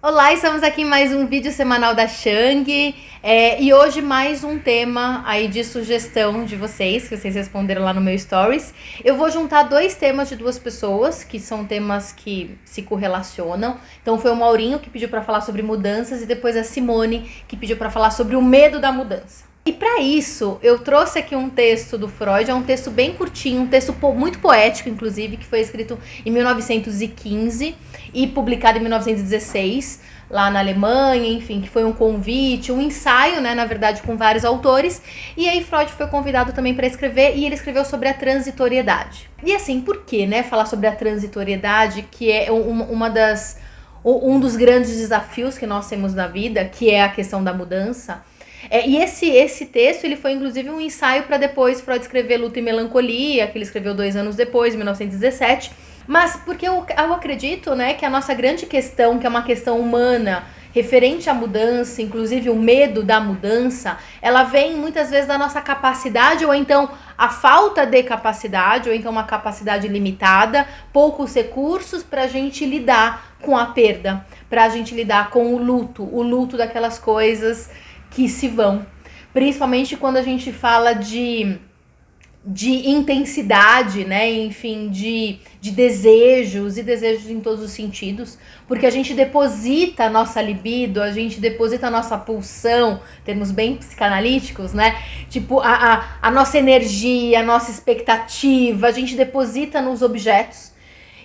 Olá, estamos aqui em mais um vídeo semanal da Shang e hoje mais um tema aí de sugestão de vocês, que vocês responderam lá no meu stories. Eu vou juntar dois temas de duas pessoas, que são temas que se correlacionam. Então foi o Maurinho que pediu para falar sobre mudanças e depois a Simone que pediu para falar sobre o medo da mudança. E para isso, eu trouxe aqui um texto do Freud, é um texto bem curtinho, um texto muito poético, inclusive, que foi escrito em 1915 e publicado em 1916, lá na Alemanha, enfim, que foi um convite, um ensaio, né, na verdade, com vários autores. E aí Freud foi convidado também para escrever, e ele escreveu sobre a transitoriedade. E assim, por que, né, falar sobre a transitoriedade, que é um dos grandes desafios que nós temos na vida, que é a questão da mudança. E esse texto ele foi inclusive um ensaio para depois Freud escrever Luto e Melancolia, que ele escreveu 2 anos depois, em 1917. Mas porque eu acredito, né, que a nossa grande questão, que é uma questão humana, referente à mudança, inclusive o medo da mudança, ela vem muitas vezes da nossa capacidade, ou então a falta de capacidade, ou então uma capacidade limitada, poucos recursos para a gente lidar com a perda, para a gente lidar com o luto daquelas coisas que se vão. Principalmente quando a gente fala de intensidade, né? Enfim, de desejos e desejos em todos os sentidos, porque a gente deposita a nossa libido, a gente deposita a nossa pulsão, termos bem psicanalíticos, né? Tipo, a nossa energia, a nossa expectativa, a gente deposita nos objetos.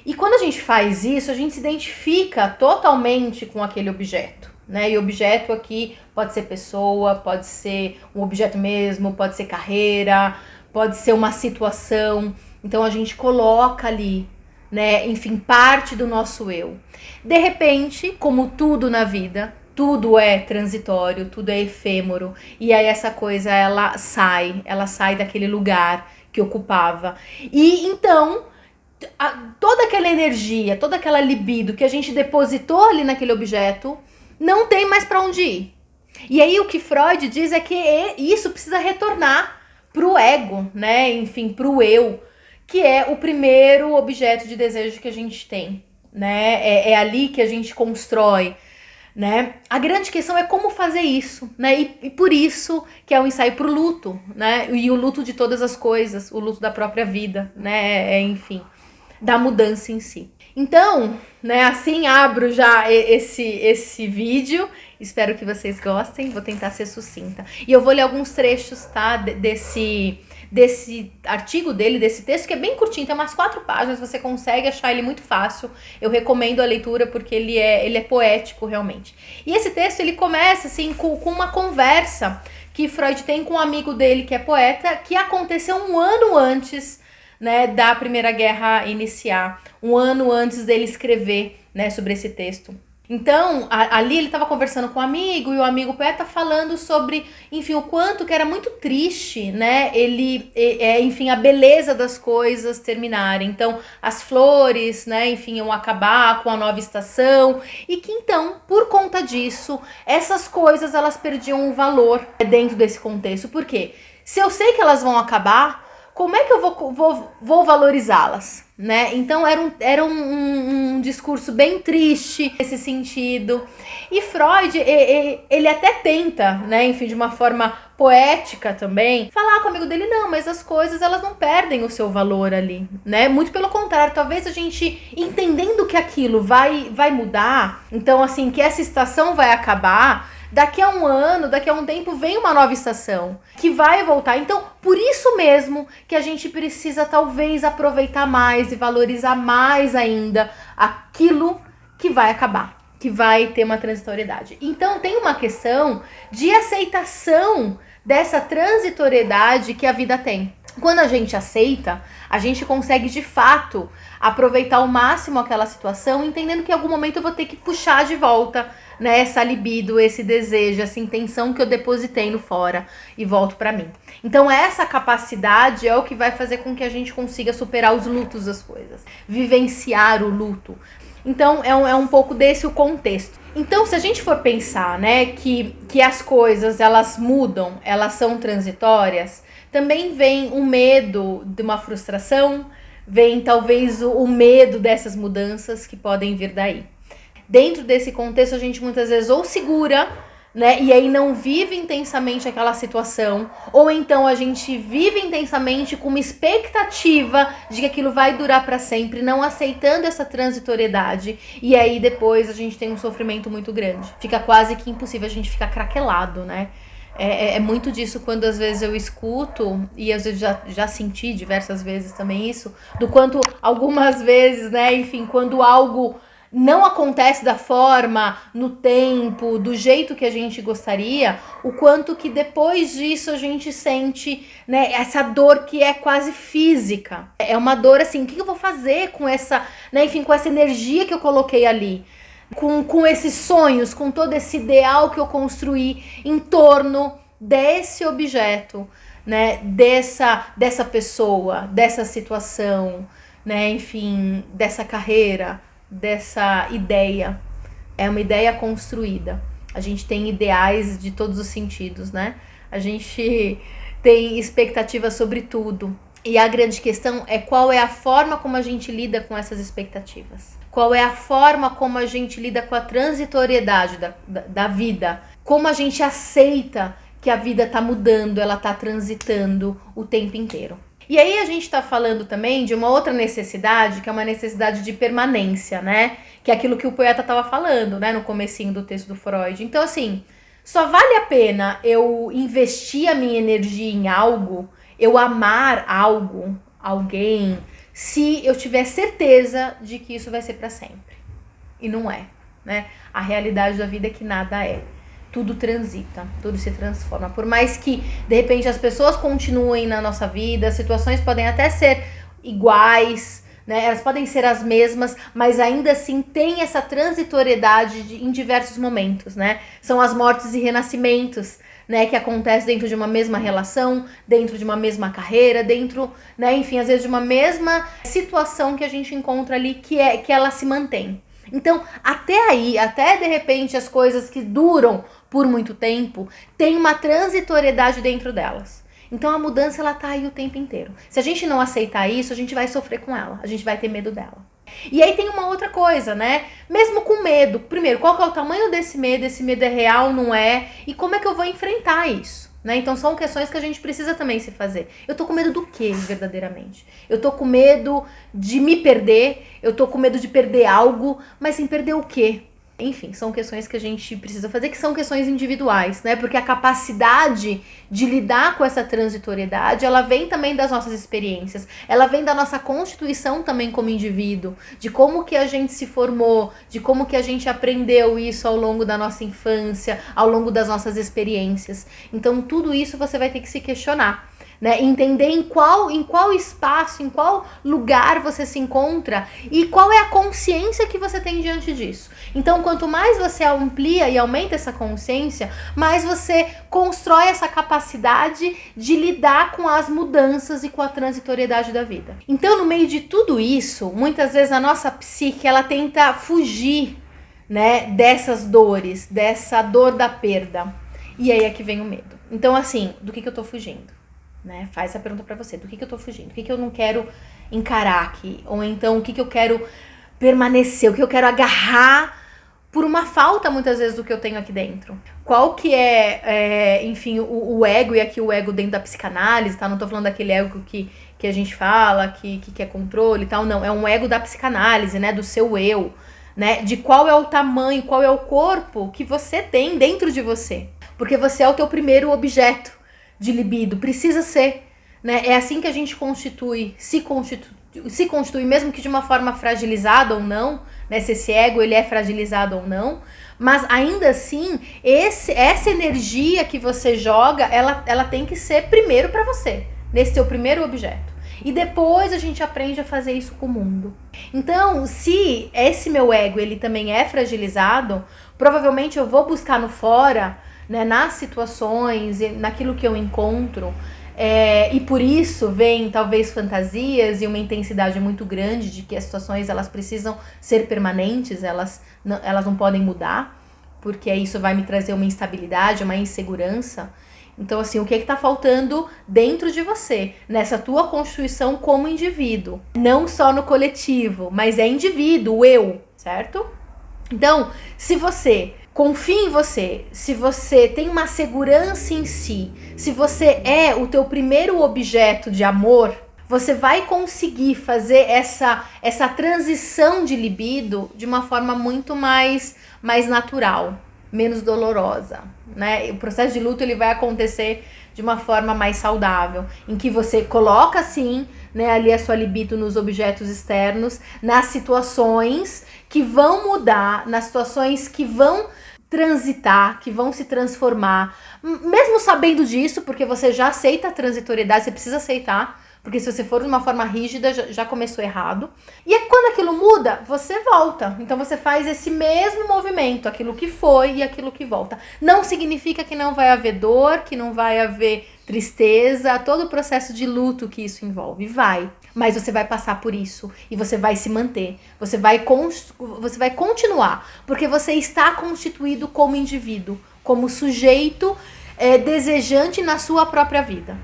E quando a gente faz isso, a gente se identifica totalmente com aquele objeto, né? E objeto aqui pode ser pessoa, pode ser um objeto mesmo, pode ser carreira, pode ser uma situação. Então a gente coloca ali, né, enfim, parte do nosso eu. De repente, como tudo na vida, tudo é transitório, tudo é efêmero, e aí essa coisa ela sai daquele lugar que ocupava. E então toda aquela energia, toda aquela libido que a gente depositou ali naquele objeto não tem mais para onde ir. E aí o que Freud diz é que isso precisa retornar pro ego, né? Enfim, pro eu, que é o primeiro objeto de desejo que a gente tem, né? É ali que a gente constrói, né? A grande questão é como fazer isso, né? E por isso que é um ensaio pro luto, né? E o luto de todas as coisas, o luto da própria vida, né? Enfim, da mudança em si. Então, né, assim abro já esse vídeo. Espero que vocês gostem, vou tentar ser sucinta. E eu vou ler alguns trechos, tá, desse artigo dele, desse texto, que é bem curtinho, tem umas 4 páginas, você consegue achar ele muito fácil. Eu recomendo a leitura porque ele é poético, realmente. E esse texto, ele começa, assim, com uma conversa que Freud tem com um amigo dele, que é poeta, que aconteceu um ano antes, né, da Primeira Guerra iniciar, um ano antes dele escrever, né, sobre esse texto. Então, ali ele estava conversando com um amigo, e o amigo poeta falando sobre, enfim, o quanto que era muito triste, né, enfim, a beleza das coisas terminarem. Então, as flores, né, enfim, iam acabar com a nova estação, e que então, por conta disso, essas coisas, elas perdiam o valor dentro desse contexto. Por quê? Se eu sei que elas vão acabar, como é que eu vou valorizá-las, né? Então era um discurso bem triste nesse sentido. E Freud, ele até tenta, né, enfim, de uma forma poética também, falar com o amigo dele, não, mas as coisas, elas não perdem o seu valor ali, né? Muito pelo contrário, talvez a gente, entendendo que aquilo vai mudar, então assim, que essa estação vai acabar, daqui a um ano, daqui a um tempo, vem uma nova estação que vai voltar. Então, por isso mesmo que a gente precisa talvez aproveitar mais e valorizar mais ainda aquilo que vai acabar, que vai ter uma transitoriedade. Então, tem uma questão de aceitação dessa transitoriedade que a vida tem. Quando a gente aceita, a gente consegue de fato aproveitar ao máximo aquela situação, entendendo que em algum momento eu vou ter que puxar de volta, né, essa libido, esse desejo, essa intenção que eu depositei no fora e volto pra mim. Então essa capacidade é o que vai fazer com que a gente consiga superar os lutos das coisas, vivenciar o luto. Então é um pouco desse o contexto. Então se a gente for pensar, né, que as coisas elas mudam, elas são transitórias, também vem o medo de uma frustração, vem talvez o medo dessas mudanças que podem vir daí. dentro desse contexto a gente muitas vezes ou segura, né, e aí não vive intensamente aquela situação, ou então a gente vive intensamente com uma expectativa de que aquilo vai durar para sempre, não aceitando essa transitoriedade, e aí depois a gente tem um sofrimento muito grande. Fica quase que impossível, a gente fica craquelado, né? É muito disso quando às vezes eu escuto, e às vezes já senti diversas vezes também isso, do quanto algumas vezes, né, enfim, quando algo não acontece da forma, no tempo, do jeito que a gente gostaria, o quanto que depois disso a gente sente, né, essa dor que é quase física. É uma dor assim, o que eu vou fazer com essa, né, enfim, com essa energia que eu coloquei ali? Com esses sonhos, com todo esse ideal que eu construí em torno desse objeto, né, dessa pessoa, dessa situação, né, enfim, dessa carreira, dessa ideia. É uma ideia construída. A gente tem ideais de todos os sentidos, né? A gente tem expectativas sobre tudo. E a grande questão é qual é a forma como a gente lida com essas expectativas. Qual é a forma como a gente lida com a transitoriedade da vida. Como a gente aceita que a vida tá mudando, ela tá transitando o tempo inteiro. E aí a gente tá falando também de uma outra necessidade, que é uma necessidade de permanência, né? Que é aquilo que o poeta tava falando, né? No comecinho do texto do Freud. Então, assim, só vale a pena eu investir a minha energia em algo, eu amar algo, alguém, se eu tiver certeza de que isso vai ser para sempre. E não é, né? A realidade da vida é que nada é. Tudo transita, tudo se transforma. Por mais que, de repente, as pessoas continuem na nossa vida, as situações podem até ser iguais, né? Elas podem ser as mesmas, mas ainda assim tem essa transitoriedade em diversos momentos, né? São as mortes e renascimentos, né, que acontece dentro de uma mesma relação, dentro de uma mesma carreira, dentro, né, enfim, às vezes de uma mesma situação que a gente encontra ali que ela se mantém. Então, até aí, até de repente as coisas que duram por muito tempo, tem uma transitoriedade dentro delas. Então a mudança, ela tá aí o tempo inteiro. Se a gente não aceitar isso, a gente vai sofrer com ela, a gente vai ter medo dela. E aí tem uma outra coisa, né? Mesmo com medo, primeiro, qual que é o tamanho desse medo? Esse medo é real, não é? E como é que eu vou enfrentar isso? Né? Então são questões que a gente precisa também se fazer. Eu tô com medo do quê, verdadeiramente? Eu tô com medo de me perder, eu tô com medo de perder algo, mas sem perder o quê? Enfim, são questões que a gente precisa fazer, que são questões individuais, né? Porque a capacidade de lidar com essa transitoriedade, ela vem também das nossas experiências, ela vem da nossa constituição também como indivíduo, de como que a gente se formou, de como que a gente aprendeu isso ao longo da nossa infância, ao longo das nossas experiências. Então, tudo isso você vai ter que se questionar, né? Entender em qual espaço, em qual lugar você se encontra e qual é a consciência que você tem diante disso. Então, quanto mais você amplia e aumenta essa consciência, mais você constrói essa capacidade de lidar com as mudanças e com a transitoriedade da vida. Então, no meio de tudo isso, muitas vezes a nossa psique, ela tenta fugir, né, dessas dores, dessa dor da perda. E aí é que vem o medo. Então, assim, do que eu tô fugindo? Né? Faz essa pergunta pra você, do que eu tô fugindo? O que eu não quero encarar aqui? Ou então, o que eu quero permanecer? O que eu quero agarrar por uma falta, muitas vezes, do que eu tenho aqui dentro? Qual que enfim, o ego, e aqui o ego dentro da psicanálise, tá? Não tô falando daquele ego que a gente fala, que quer controle e tal, não. É um ego da psicanálise, né? Do seu eu, né? De qual é o tamanho, qual é o corpo que você tem dentro de você. Porque você é o teu primeiro objeto de libido, precisa ser, né? É assim que a gente se constitui, mesmo que de uma forma fragilizada ou não, né? Se esse ego ele é fragilizado ou não, mas ainda assim, essa energia que você joga, ela tem que ser primeiro para você, nesse seu primeiro objeto. E depois a gente aprende a fazer isso com o mundo. Então, se esse meu ego ele também é fragilizado, provavelmente eu vou buscar no fora, né, nas situações, naquilo que eu encontro, e por isso vem talvez fantasias e uma intensidade muito grande de que as situações elas precisam ser permanentes, elas não podem mudar, porque isso vai me trazer uma instabilidade, uma insegurança. Então, assim, o que tá faltando dentro de você, nessa tua constituição como indivíduo? Não só no coletivo, mas é indivíduo, o eu, certo? Então, se você confia em você, se você tem uma segurança em si, se você é o teu primeiro objeto de amor, você vai conseguir fazer essa transição de libido de uma forma muito mais natural, menos dolorosa, né? O processo de luto ele vai acontecer de uma forma mais saudável, em que você coloca assim, né, ali a sua libido nos objetos externos, nas situações que vão mudar, nas situações que vão transitar, que vão se transformar, mesmo sabendo disso, porque você já aceita a transitoriedade, você precisa aceitar, porque se você for de uma forma rígida, já começou errado. E é quando aquilo muda, você volta. Então você faz esse mesmo movimento, aquilo que foi e aquilo que volta. Não significa que não vai haver dor, que não vai haver tristeza, todo o processo de luto que isso envolve. Vai. Mas você vai passar por isso e você vai se manter. Você vai continuar, porque você está constituído como indivíduo, como sujeito desejante na sua própria vida.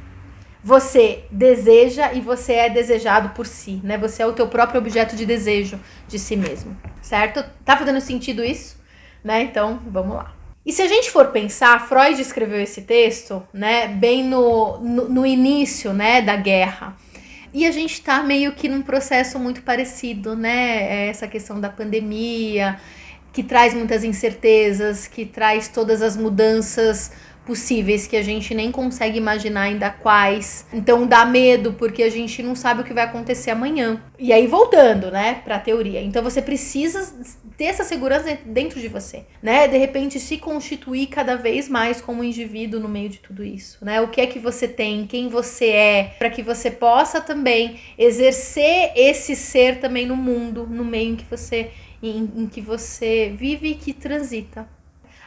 Você deseja e você é desejado por si, né? Você é o teu próprio objeto de desejo de si mesmo, certo? Tá fazendo sentido isso? Né? Então, vamos lá. E se a gente for pensar, Freud escreveu esse texto, né, bem no início, né, da guerra. E a gente tá meio que num processo muito parecido, né? Essa questão da pandemia, que traz muitas incertezas, que traz todas as mudanças possíveis que a gente nem consegue imaginar ainda quais. Então dá medo porque a gente não sabe o que vai acontecer amanhã. E aí voltando, né, pra teoria. Então você precisa ter essa segurança dentro de você, né? De repente se constituir cada vez mais como indivíduo no meio de tudo isso, né? O que é que você tem, quem você é, para que você possa também exercer esse ser também no mundo, no meio em que você vive e que transita.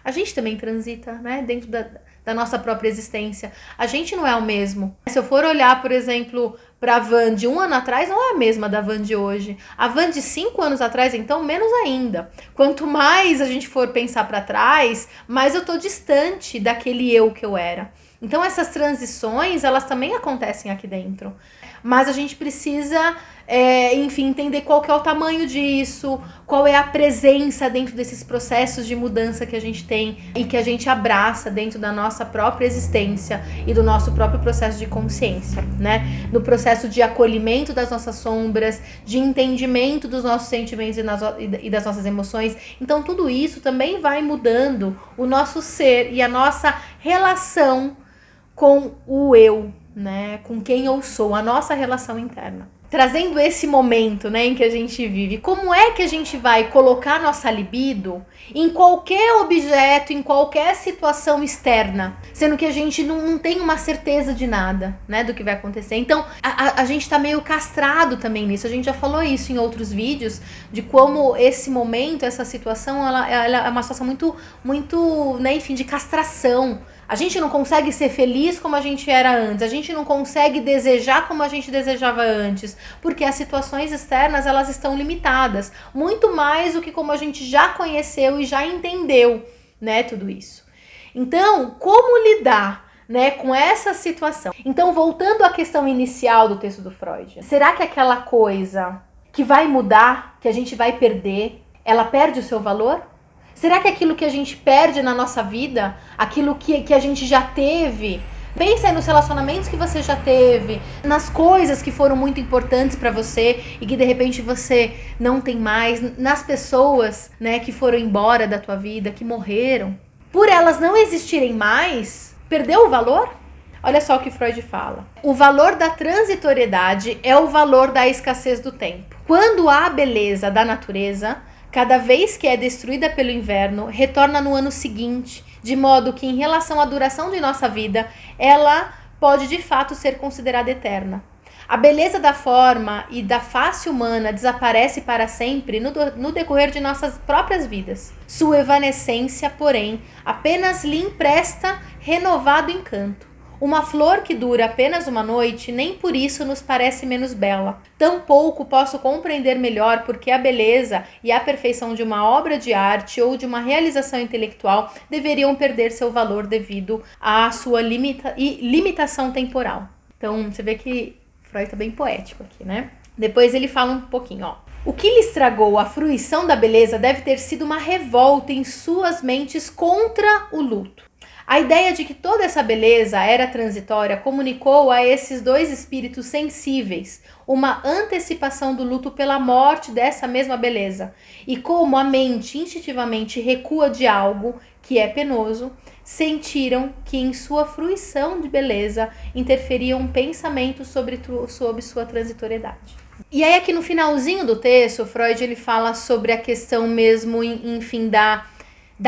A gente também transita, né, dentro da nossa própria existência. A gente não é o mesmo. Se eu for olhar, por exemplo, para a Van de 1 ano atrás, não é a mesma da Van de hoje. A Van de 5 anos atrás, então, menos ainda. Quanto mais a gente for pensar para trás, mais eu tô distante daquele eu que eu era. Então, essas transições, elas também acontecem aqui dentro. Mas a gente precisa, enfim, entender qual que é o tamanho disso, qual é a presença dentro desses processos de mudança que a gente tem e que a gente abraça dentro da nossa própria existência e do nosso próprio processo de consciência, né? No processo de acolhimento das nossas sombras, de entendimento dos nossos sentimentos e das nossas emoções. Então, tudo isso também vai mudando o nosso ser e a nossa relação com o eu, né? Com quem eu sou, a nossa relação interna. Trazendo esse momento, né, em que a gente vive, como é que a gente vai colocar nossa libido em qualquer objeto, em qualquer situação externa, sendo que a gente não tem uma certeza de nada, né, do que vai acontecer. Então, a gente tá meio castrado também nisso. A gente já falou isso em outros vídeos, de como esse momento, essa situação, ela é uma situação muito, né, enfim, de castração. A gente não consegue ser feliz como a gente era antes. A gente não consegue desejar como a gente desejava antes. Porque as situações externas, elas estão limitadas. Muito mais do que como a gente já conheceu e já entendeu, né, tudo isso. Então, como lidar, né, com essa situação? Então, voltando à questão inicial do texto do Freud. Será que aquela coisa que vai mudar, que a gente vai perder, ela perde o seu valor? Será que aquilo que a gente perde na nossa vida, aquilo que a gente já teve, pensa aí nos relacionamentos que você já teve, nas coisas que foram muito importantes pra você e que de repente você não tem mais, nas pessoas, né, que foram embora da tua vida, que morreram. Por elas não existirem mais, perdeu o valor? Olha só o que Freud fala. O valor da transitoriedade é o valor da escassez do tempo. Quando há beleza da natureza, cada vez que é destruída pelo inverno, retorna no ano seguinte, de modo que, em relação à duração de nossa vida, ela pode de fato ser considerada eterna. A beleza da forma e da face humana desaparece para sempre no decorrer de nossas próprias vidas. Sua evanescência, porém, apenas lhe empresta renovado encanto. Uma flor que dura apenas uma noite, nem por isso nos parece menos bela. Tampouco posso compreender melhor porque a beleza e a perfeição de uma obra de arte ou de uma realização intelectual deveriam perder seu valor devido à sua limitação temporal. Então, você vê que Freud tá bem poético aqui, né? Depois ele fala um pouquinho, ó. O que lhe estragou a fruição da beleza deve ter sido uma revolta em suas mentes contra o luto. A ideia de que toda essa beleza era transitória comunicou a esses dois espíritos sensíveis uma antecipação do luto pela morte dessa mesma beleza. E como a mente instintivamente recua de algo que é penoso, sentiram que em sua fruição de beleza interferiam pensamentos sobre sua transitoriedade. E aí aqui no finalzinho do texto, Freud ele fala sobre a questão mesmo, enfim, da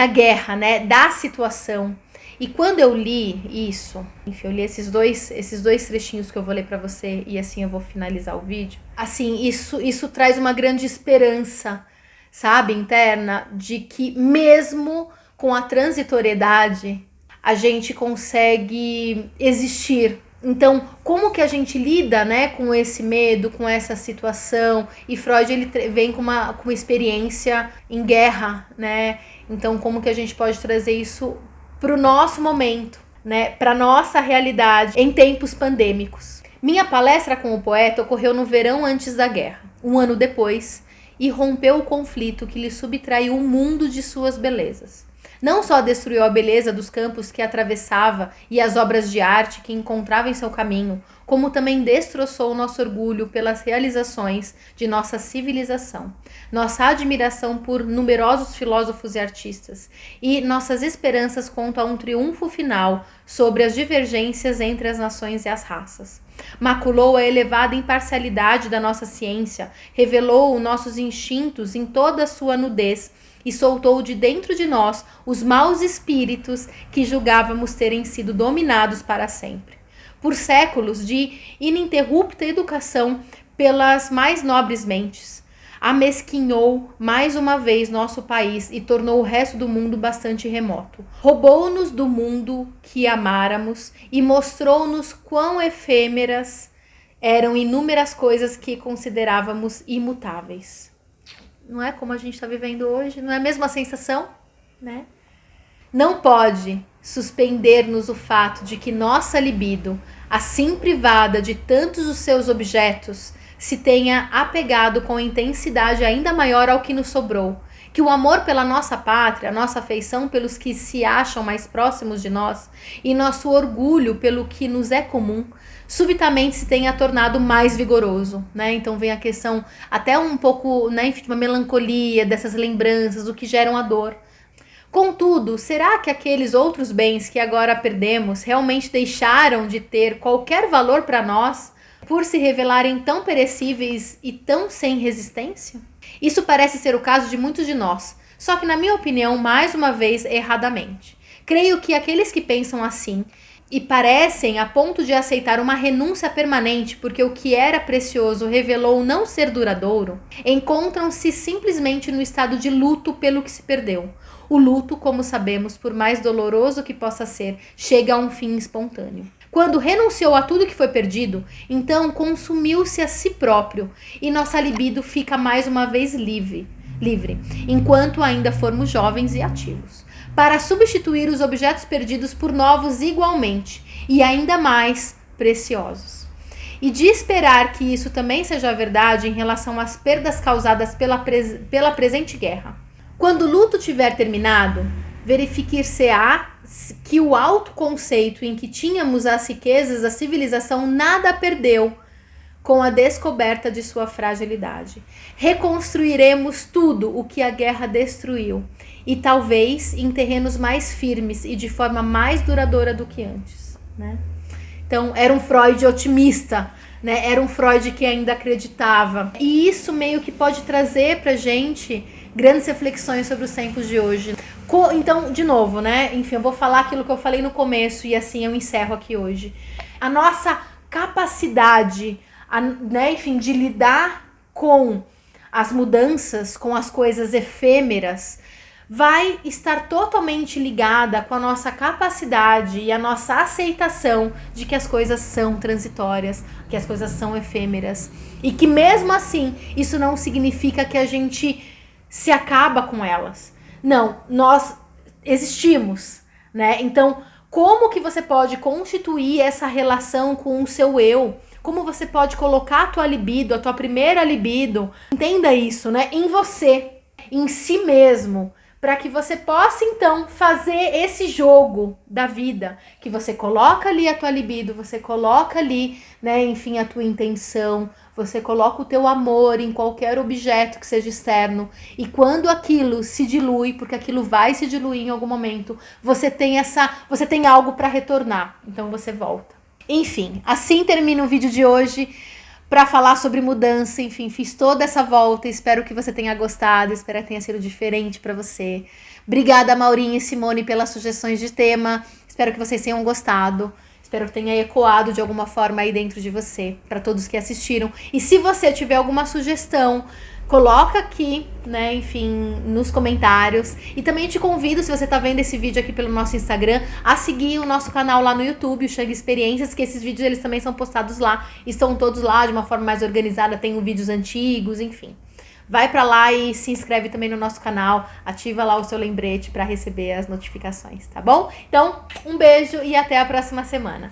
guerra, né, da situação. E quando eu li isso, enfim, eu li esses dois trechinhos que eu vou ler pra você e assim eu vou finalizar o vídeo. Assim, isso traz uma grande esperança, sabe, interna, de que mesmo com a transitoriedade, a gente consegue existir. Então, como que a gente lida, né, com esse medo, com essa situação? E Freud ele vem com uma experiência em guerra, né? Então, como que a gente pode trazer isso para o nosso momento, né, para nossa realidade em tempos pandêmicos? Minha palestra com o poeta ocorreu no verão antes da guerra, um ano depois, e rompeu o conflito que lhe subtraiu o mundo de suas belezas. Não só destruiu a beleza dos campos que atravessava e as obras de arte que encontrava em seu caminho, como também destroçou nosso orgulho pelas realizações de nossa civilização, nossa admiração por numerosos filósofos e artistas, e nossas esperanças quanto a um triunfo final sobre as divergências entre as nações e as raças. Maculou a elevada imparcialidade da nossa ciência, revelou nossos instintos em toda a sua nudez, e soltou de dentro de nós os maus espíritos que julgávamos terem sido dominados para sempre. Por séculos de ininterrupta educação pelas mais nobres mentes, amesquinhou mais uma vez nosso país e tornou o resto do mundo bastante remoto. Roubou-nos do mundo que amáramos e mostrou-nos quão efêmeras eram inúmeras coisas que considerávamos imutáveis. Não é como a gente está vivendo hoje? Não é a mesma sensação? Né? Não pode suspender-nos o fato de que nossa libido, assim privada de tantos dos seus objetos, se tenha apegado com intensidade ainda maior ao que nos sobrou, que o amor pela nossa pátria, nossa afeição pelos que se acham mais próximos de nós e nosso orgulho pelo que nos é comum, subitamente se tenha tornado mais vigoroso, né? Então vem a questão até um pouco, né, enfim, de uma melancolia dessas lembranças, o que geram a dor. Contudo, será que aqueles outros bens que agora perdemos realmente deixaram de ter qualquer valor para nós por se revelarem tão perecíveis e tão sem resistência? Isso parece ser o caso de muitos de nós, só que na minha opinião, mais uma vez, erradamente. Creio que aqueles que pensam assim e parecem a ponto de aceitar uma renúncia permanente porque o que era precioso revelou não ser duradouro, encontram-se simplesmente no estado de luto pelo que se perdeu. O luto, como sabemos, por mais doloroso que possa ser, chega a um fim espontâneo. Quando renunciou a tudo que foi perdido, então consumiu-se a si próprio e nossa libido fica mais uma vez livre, enquanto ainda formos jovens e ativos, para substituir os objetos perdidos por novos igualmente e ainda mais preciosos. E de esperar que isso também seja verdade em relação às perdas causadas pela presente guerra. Quando o luto tiver terminado, verificar-se-á que o autoconceito em que tínhamos as riquezas da civilização nada perdeu com a descoberta de sua fragilidade. Reconstruiremos tudo o que a guerra destruiu, e talvez em terrenos mais firmes e de forma mais duradoura do que antes, né? Então, era um Freud otimista, né? Era um Freud que ainda acreditava. E isso meio que pode trazer pra gente grandes reflexões sobre os tempos de hoje. Então, de novo, né? Enfim, eu vou falar aquilo que eu falei no começo e assim eu encerro aqui hoje. A nossa capacidade, né, enfim, de lidar com as mudanças, com as coisas efêmeras, vai estar totalmente ligada com a nossa capacidade e a nossa aceitação de que as coisas são transitórias, que as coisas são efêmeras. E que mesmo assim, isso não significa que a gente se acaba com elas. Não, nós existimos, né? Então, como que você pode constituir essa relação com o seu eu, como você pode colocar a tua libido, a tua primeira libido, entenda isso, né, em você, em si mesmo, para que você possa então fazer esse jogo da vida, que você coloca ali a tua libido, você coloca ali, né, enfim, a tua intenção, você coloca o teu amor em qualquer objeto que seja externo, e quando aquilo se dilui, porque aquilo vai se diluir em algum momento, você tem algo para retornar, então você volta. Enfim, assim termina o vídeo de hoje para falar sobre mudança. Enfim, fiz toda essa volta, espero que você tenha gostado, espero que tenha sido diferente para você. Obrigada, Maurinha e Simone, pelas sugestões de tema, espero que vocês tenham gostado. Espero que tenha ecoado de alguma forma aí dentro de você, para todos que assistiram. E se você tiver alguma sugestão, coloca aqui, né, enfim, nos comentários. E também te convido, se você tá vendo esse vídeo aqui pelo nosso Instagram, a seguir o nosso canal lá no YouTube, o Xang Experiências, que esses vídeos eles também são postados lá. Estão todos lá de uma forma mais organizada, tem vídeos antigos, enfim. Vai pra lá e se inscreve também no nosso canal, ativa lá o seu lembrete para receber as notificações, tá bom? Então, um beijo e até a próxima semana.